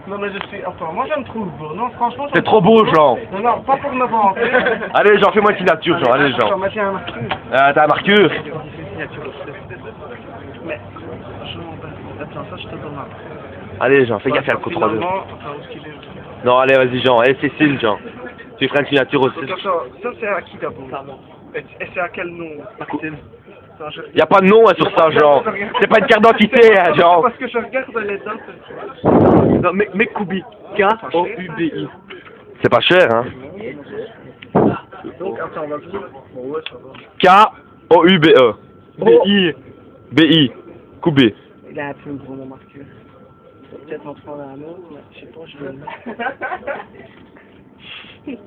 Non mais je suis... Attends, moi je me trouve beau, non franchement... C'est trop beau, Jean. Non, pas pour me vanter. Allez, Jean, fais-moi une signature, Jean. Allez, Attends, Jean. mais j'ai un marqueur. T'as un marqueur? Mais... Attends, ça je te donne un. Allez, Jean, fais gaffe à le contrôle. Attends, où est-ce qu'il est? Non, allez, vas-y, Jean. Allez, Cécile, Jean. Tu feras une signature aussi. Donc, attends, ça c'est à qui d'abord? Et c'est à quel nom? Maxime. Y a pas de nom hein, sur ça, Jean. C'est pas une carte d'identité, hein, Jean. Parce que je regarde les dates. Non, mais Koubi. K-O-U-B-I. C'est pas cher, hein. Donc, attends, vas-y. Bon, ouais, ça va. K-O-U-B-E. B-I. B-I. Koubé. Il a un peu gros, mon marqueur. Peut-être en prendre un autre, mais je sais pas, je vais le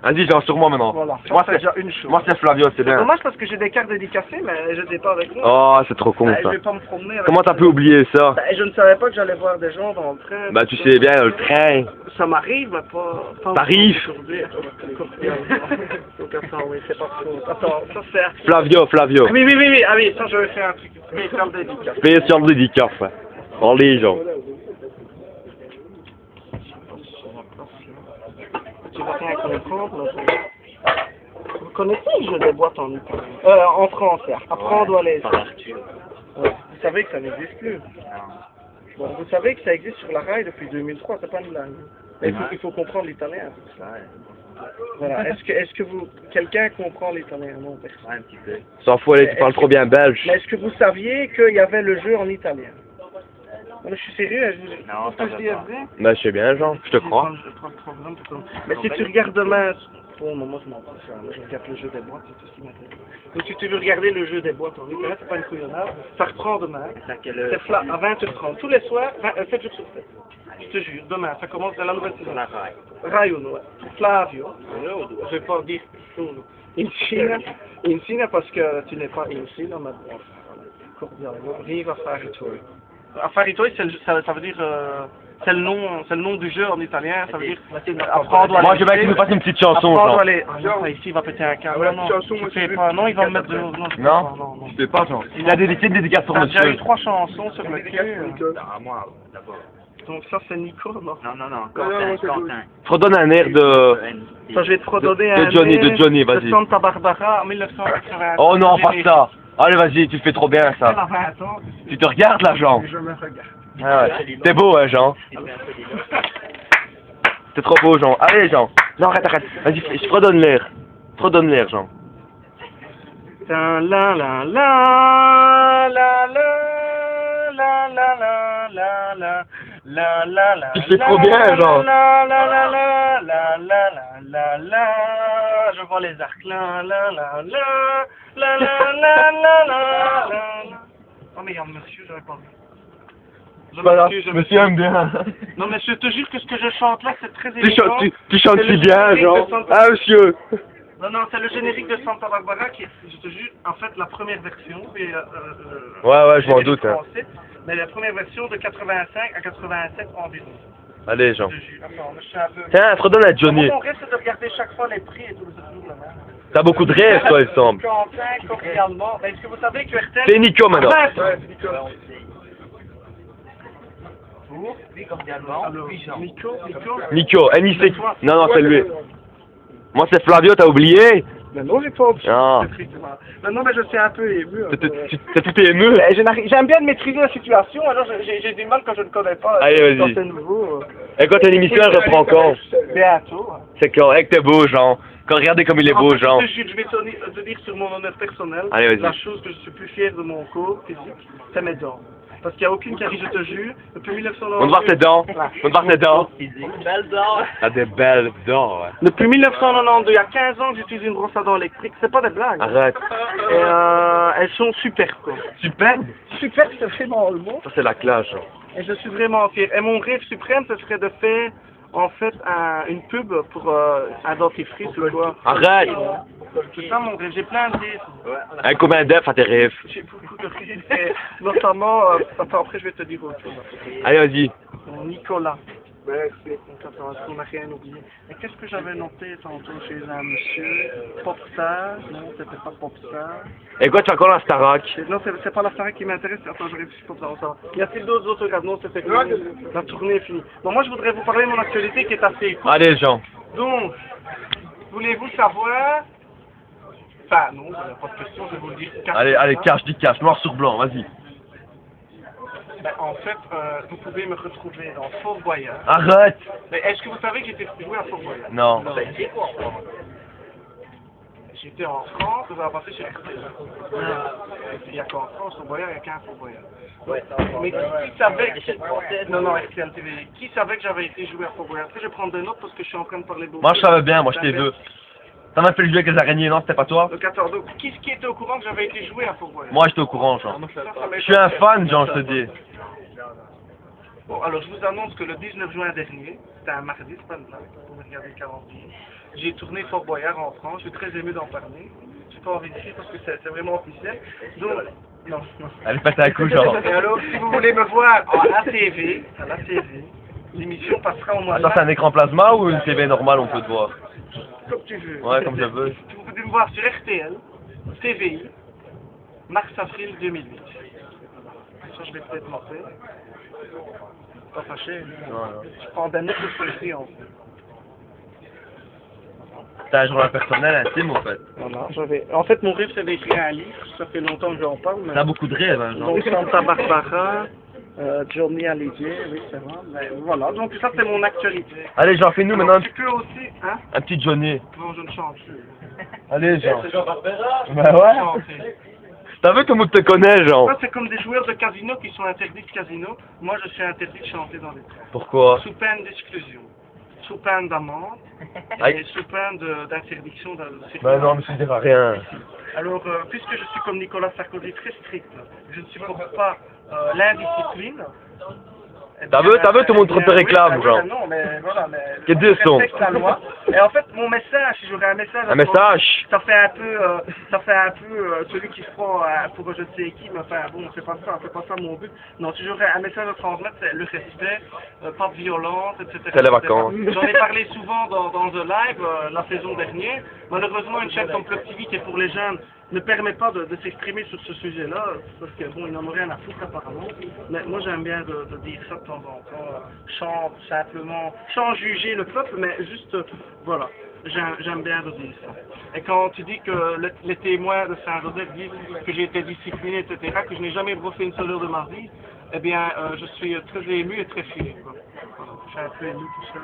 Vas-y, Jean, sur moi maintenant. Voilà, ça Moi, c'est déjà une chose. Moi, c'est Flavio, c'est bien. Dommage parce que j'ai des cartes dédicacées, mais je les ai pas avec moi. Oh, c'est trop con, Bah, je ça. vais pas me promener avec Comment t'as pu oublier ça? Bah, je ne savais pas que j'allais voir des gens dans le train. Bah, tu sais bien, le train. Ça m'arrive, mais pas T'arrives. aujourd'hui. Donc, attends, oui, c'est pas trop. Attends, ça c'est... Flavio. Ah oui, ça je vais faire un truc spécial dédicace. Spécial dédicace, ouais. Allez, Jean. Tu vas rien comprendre, là. Vous connaissez le jeu des boîtes en italien? En français. Apprendre à les... Ouais. Vous savez que ça n'existe plus. Bon, vous savez que ça existe sur la rail depuis 2003, c'est pas une blague. Mais il faut comprendre l'italien. Voilà. Est-ce que vous... Quelqu'un comprend l'italien? Non, personne. Un petit peu. S'en fout, allez, tu parles trop bien belge. Mais est-ce que vous saviez qu'il y avait le jeu en italien? Non, mais je suis sérieux, je vous... Non, ce que je dis est vrai? Bah, je sais bien, Jean, je te crois. Je prends le programme pour ça. Mais si tu regardes demain... Bon, non, moi je m'en fous, moi je regarde le jeu des boîtes, c'est tout ce qui m'intéresse. Donc si tu veux regarder le jeu des boîtes en italien, c'est pas une couillonnade, ça reprend demain. C'est à quelle heure? C'est à 20h30, tous les soirs, 7 jours sur 7. Je te jure, demain, ça commence dans la nouvelle saison. La rail. Rai Uno, ouais. Flavio, je vais pas dire Uno. Insina parce que tu n'es pas Insina, mais bon, cordialement. Viva Affaritoi. Affaritoi, ça veut dire... c'est le nom du jeu en italien, ça veut dire apprendre à... Moi, je veux bien que tu nous fasses une petite chanson, Apprendre Jean. à les... Ah non, ici, il va péter un câble. Non, tu fais pas. Non, il va me mettre de... Non, je sais pas, Jean. Il a dédié une dédicace pour T'as déjà eu monsieur. 3 chansons sur le cul. Non, moi, d'abord. Donc ça, c'est Nico, non? Non, Quentin. Redonne un air de... Ça, je vais te redonner de un Johnny, air de Johnny, vas-y. de Santa Barbara en 1980. Oh non, pas ça. Allez, vas-y, tu fais trop bien, Elle a ça. 20 ans. Tu te regardes, là, Jean. Je me regarde. Ah ouais. T'es beau, hein, Jean. T'es trop beau, Jean. Allez, Jean. Non, arrête. Vas-y, je redonne l'air. Redonne l'air, Jean. La la la la la la la la la la la la la. Tu fais trop bien, Jean. La la la la la la la la. Je vois les arcs. La la la la la la la la la. Oh mais monsieur, j'avais pas vu. Monsieur aime bien. Non mais je te jure que ce que je chante là, c'est très Tu évident. chantes C'est si le bien, générique Jean. de Santa- Ah, monsieur. Non, c'est le générique de Santa Barbara qui est, je te jure, en fait, la première version. Et, Ouais, je m'en générique doute, hein. français, mais la première version de 85 à 87 environ. Allez, Jean. Je te jure. Attends, je suis un peu... Tiens, redonne à Johnny. Mon rêve, c'est de regarder chaque fois les prix et tout, c'est toujours le même. T'as beaucoup de rêves, toi, il semble. Quentin, cordialement. Ben, est-ce que vous savez que RTL... C'est Nico, maintenant. Ouais, Nico. Oui, cordialement. Oui, Jean. Nico. NIC. Non, c'est lui. Moi, c'est Flavio, t'as oublié? Mais non, j'ai pas oublié. Ah. Non, mais je suis un peu ému. T'es tout ému? J'aime bien maîtriser la situation, alors j'ai du mal quand je ne connais pas. Allez, vas-y. Quand c'est nouveau. Et quand t'as l'émission, elle reprend quand? Bientôt. C'est correct, t'es beau, Jean. Quand regardez comme il est beau, Jean. Je vais te dire sur mon honneur personnel, Allez, vas-y. la chose que je suis plus fier de mon corps physique, c'est mes dents. Parce qu'il n'y a aucune carie, je te jure, depuis 1992. On te voir tes dents. On te voir tes dents. Belle dent. T'as des belles dents, ouais. Depuis 1992, il y a 15 ans que j'utilise une brosse à dents électrique, c'est pas des blagues. Arrête. Et elles sont super, quoi. Super. Super, c'est vraiment le mot. Ça, c'est la classe, Jean. Et je suis vraiment fier. Et mon rêve suprême, ce serait de faire, en fait, une pub pour un dentifrice ou quoi. Arrête. C'est ça mon rêve, j'ai plein de rêves. Un combien d'œufs à tes rêves? J'ai beaucoup de rêves. Et notamment, attends, après je vais te dire autre chose. Allez, vas-y. Nicolas. Ben, c'est on n'a rien oublié. Mais qu'est-ce que j'avais noté tantôt chez un monsieur? Popstar? Non, c'était pas Popstar. Et quoi, tu as encore la Starac? Non, c'est pas la Starac qui m'intéresse. Attends, je réfléchis pour ça. Y a-t-il d'autres autographes? Non, c'était fini. La tournée est finie. Bon, moi, je voudrais vous parler de mon actualité qui est assez courte. Allez, Jean. Donc, voulez-vous savoir... Enfin, non, pas de question, je vais vous le dire. Allez, cache, noir sur blanc, vas-y. Ben, en fait, vous pouvez me retrouver dans Fort Boyard. Arrête! Mais est-ce que vous savez que j'étais joué à Fort Boyard? Non. J'étais en France, ça va passer chez RTL. Il n'y a qu'en France, Fort Boyard, il n'y a qu'un Fort Boyard. Mais qui savait que... Non, RTL TV. Qui savait que j'avais été joué à Fort Boyard? Est-ce que je vais prendre des notes parce que je suis en train de parler beaucoup? Moi, je savais bien, moi, je t'ai vu. T'en as fait le jeu avec les araignées, non? C'était pas toi? Le 14 août. Qui était au courant que j'avais été joué à Fort Boyard? Moi, j'étais au courant, Jean. Je suis un fan, Jean, je te dis. Bon, alors je vous annonce que le 19 juin dernier, c'était un mardi, c'est pas une blague, pour me regarder le calendrier, j'ai tourné Fort Boyard en France, je suis très ému d'en parler. Je n'ai pas envie de dire parce que c'est vraiment officiel. Donc, non. Allez, pète un coup, Jean. Et alors, si vous voulez me voir à la TV, l'émission passera au mois de Attends, c'est un mars. écran plasma ou une TV normale, on peut te voir? Comme tu veux. Ouais, comme je veux. Vous pouvez me voir sur RTL, TVI, mars-avril 2008. Ça, je vais peut-être monter. Pas fâché. Je prends des notes de feuilleté en fait. T'as un journal personnel intime, en fait. Voilà, en fait, mon rêve, c'est d'écrire un livre. Ça fait longtemps que j'en parle. Mais... T'as beaucoup de rêves, hein, Jean. Donc, Santa Barbara, Johnny Hallyday, oui, c'est vrai. Mais voilà, donc ça, c'est mon actualité. Allez, Jean, fais-nous maintenant Tu peux aussi, hein? un petit Johnny. Non, je ne chante plus. Allez, Jean. C'est Jean Barbera. Bah ouais. Chanter. T'as vu comment tu te connais, Jean? Ça, c'est comme des joueurs de casino qui sont interdits de casino. Moi, je suis interdit de chanter dans les trains. Pourquoi? Sous peine d'exclusion. Sous peine d'amende. Et sous peine d'interdiction de circuler. Bah non, mais ça ne dira rien. Alors, puisque je suis comme Nicolas Sarkozy très strict, je ne supporte pas l'indiscipline. Eh T'as bien, vu, tout le monde te réclame, oui, Jean. Non, mais voilà, mais Qu'est-ce que je c'est, son? respecte la loi. Et en fait, mon message, si j'aurais un message... Un message? Ça fait un peu celui qui se prend pour je ne sais qui, mais enfin bon, c'est pas ça mon but. Non, si j'aurais un message à transmettre, c'est le respect, pas de violence, etc. C'est les vacances. J'en ai parlé souvent dans The Live la saison dernière. Malheureusement, une chaîne comme Club TV qui est pour les jeunes ne permet pas de s'exprimer sur ce sujet-là, parce que bon, ils n'en ont rien à foutre apparemment. Mais moi j'aime bien de dire ça de temps en temps, simplement, sans juger le peuple, mais juste, voilà, j'aime bien de dire ça. Et quand tu dis que les témoins de Saint-Joseph disent que j'ai été discipliné, etc., que je n'ai jamais brossé une seule heure de ma vie, eh bien, je suis très ému et très fier. Quoi. Voilà, je suis un peu ému tout seul.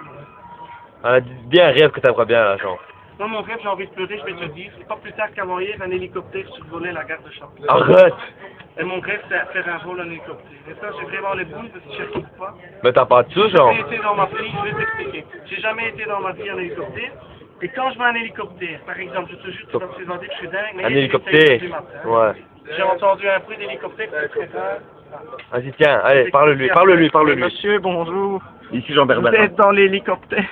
Ouais. Dis un rêve que t'aimerais bien, là, Jean. Non, mon rêve, j'ai envie de pleurer, je vais te dire. Pas plus tard qu'avant-hier, un hélicoptère survolait la gare de Chartres. Arrête! Et mon rêve, c'est faire un vol en hélicoptère. Et ça, j'ai vraiment les boules parce que je ne trouve pas. Mais t'as pas de sous, J'ai Jean? jamais été dans ma vie, je vais t'expliquer. J'ai jamais été dans ma vie en hélicoptère. Et quand je vois un hélicoptère, par exemple, je te jure, tu vas me présenter que je suis dingue, mais Un il est hélicoptère? 5 du matin. Ouais. J'ai entendu un bruit d'hélicoptère, c'est très rare. Vas-y, tiens, allez, parle-lui. Monsieur, bonjour. Ici Jean Vous Berbera. êtes dans l'hélicoptère.